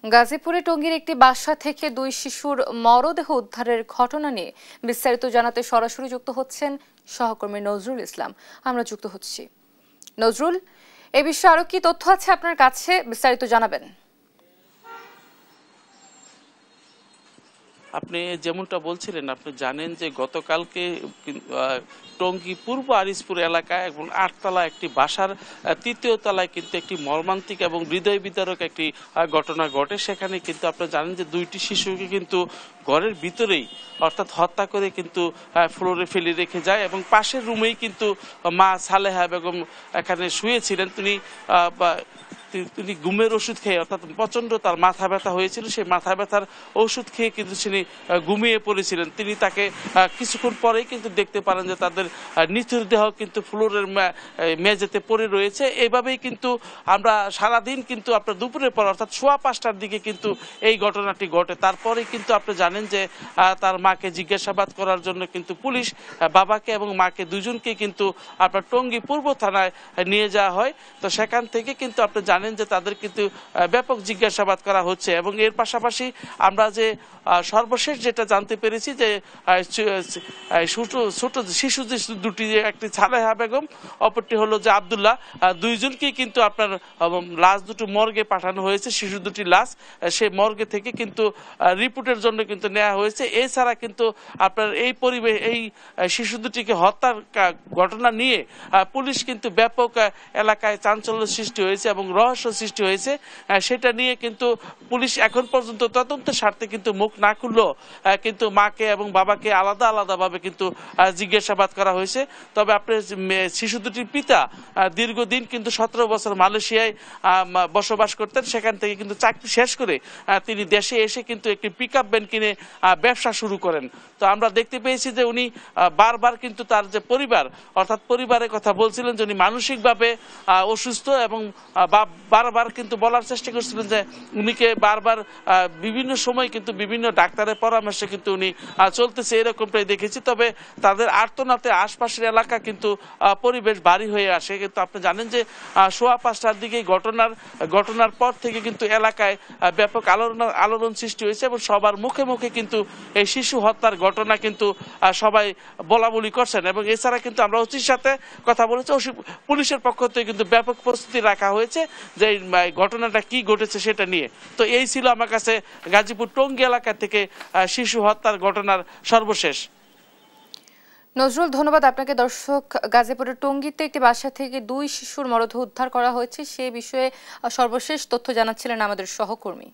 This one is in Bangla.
গাজীপুরে টঙ্গীর একটি বাসা থেকে দুই শিশুর মরদেহ উদ্ধারের ঘটনা নিয়ে বিস্তারিত জানাতে সরাসরি যুক্ত হচ্ছেন সহকর্মী নজরুল ইসলাম। আমরা যুক্ত হচ্ছি। নজরুল, এই বিষয়ে আরো কি তথ্য আছে আপনার কাছে, বিস্তারিত জানাবেন। আপনি যেমনটা বলছিলেন, আপনি জানেন যে গতকালকে টঙ্গী পূর্ব আরিসপুর এলাকায় এবং 8তলা একটি বাসার 3য় তলায় কিন্তু একটি মর্মান্তিক এবং হৃদয় বিদারক একটি ঘটনা ঘটে। সেখানে কিন্তু আপনারা জানেন যে দুইটি শিশুকে কিন্তু ঘরের ভিতরেই অর্থাৎ হত্যা করে কিন্তু ফ্লোরে ফেলে রেখে যায় এবং পাশের রুমেই কিন্তু মা সালেহা বেগম এখানে শুয়েছিলেন। তিনি ঘুমের ওষুধ খেয়ে, অর্থাৎ প্রচণ্ড তার মাথা ব্যথা হয়েছিল, সেই মাথা ব্যথার ওষুধ খেয়ে কিন্তু তিনি ঘুমিয়ে পড়েছিলেন। তিনি তাকে কিছুক্ষণ পরেই কিন্তু দেখতে পারেন যে তাদের নিথর দেহ কিন্তু ফ্লোরের মেঝেতে পড়ে রয়েছে। এইভাবেই কিন্তু আমরা সারাদিন কিন্তু আপনার দুপুরের পর অর্থাৎ 5:15টার দিকে কিন্তু এই ঘটনাটি ঘটে। তারপরে কিন্তু আপনি জানেন যে তার মাকে জিজ্ঞাসাবাদ করার জন্য কিন্তু পুলিশ বাবাকে এবং মাকে দুজনকে কিন্তু আপনার টঙ্গী পূর্ব থানায় নিয়ে যাওয়া হয়। তো সেখান থেকে কিন্তু আপনি জানেন যে তাদের কিন্তু ব্যাপক জিজ্ঞাসাবাদ করা হচ্ছে এবং এর পাশাপাশি আমরা যে সর্বশেষ যেটা জানতে পেরেছি যে ছোট শিশু যে দুটি, একটি সালেহা বেগম, অপরটি হলো যে আব্দুল্লাহ, দুইজনকেই কিন্তু আপনার লাশ দুটো মর্গে পাঠানো হয়েছে। শিশু দুটি লাশ সেই মর্গে থেকে কিন্তু রিপোর্টের জন্য কিন্তু নেওয়া হয়েছে। এছাড়া কিন্তু আপনার এই শিশু দুটিকে হত্যার ঘটনা নিয়ে পুলিশ কিন্তু ব্যাপক এলাকায় চাঞ্চল্য সৃষ্টি হয়েছে এবং রহস্য সৃষ্টি হয়েছে। সেটা নিয়ে কিন্তু পুলিশ এখন পর্যন্ত তদন্তের স্বার্থে কিন্তু মুখ না খুললেও কিন্তু মাকে এবং বাবাকে আলাদাভাবে কিন্তু জিজ্ঞাসাবাদ করা হয়েছে। তবে আপনার শিশু দুটির পিতা দীর্ঘদিন কিন্তু 17 বছর মালয়েশিয়ায় বসবাস করতেন। সেখান থেকে কিন্তু চাকরি শেষ করে তিনি দেশে এসে কিন্তু একটি পিকআপ ভ্যান কিনে ব্যবসা শুরু করেন। তো আমরা দেখতে পেয়েছি যে উনি বারবার কিন্তু তার যে পরিবার, অর্থাৎ পরিবারের কথা বলছিলেন যে উনি মানসিকভাবে অসুস্থ এবং বারবার কিন্তু বলার চেষ্টা করছিলেন যে উনিকে বারবার বিভিন্ন সময় কিন্তু বিভিন্ন ডাক্তারের পরামর্শে কিন্তু উনি চলতেছে, এরকমটাই দেখেছি। তবে তাদের আর্তনাতে আশপাশের এলাকা কিন্তু পরিবেশ ভারী হয়ে আসে। কিন্তু আপনি জানেন যে 5:15টার দিকে ঘটনার পর থেকে কিন্তু এলাকায় ব্যাপক আলোড়ন সৃষ্টি হয়েছে এবং সবার মুখে মুখে কিন্তু এই শিশু হত্যার ঘটনা কিন্তু সবাই বলাবলি করছেন। এবং এছাড়া কিন্তু আমরা ওসির সাথে কথা বলেছি, পুলিশের পক্ষ থেকে কিন্তু ব্যাপক প্রস্তুতি রাখা হয়েছে যে ঘটনাটা কি ঘটেছে সেটা নিয়ে। তো এই ছিল আমার কাছে গাজীপুর টঙ্গী এলাকা থেকে শিশু হত্যার ঘটনার সর্বশেষ। নজরুল, ধন্যবাদ আপনাকে। দর্শক, গাজীপুরের টঙ্গীতে একটি বাসা থেকে দুই শিশুর মরদেহ উদ্ধার করা হয়েছে, সে বিষয়ে সর্বশেষ তথ্য জানাচ্ছিলেন আমাদের সহকর্মী।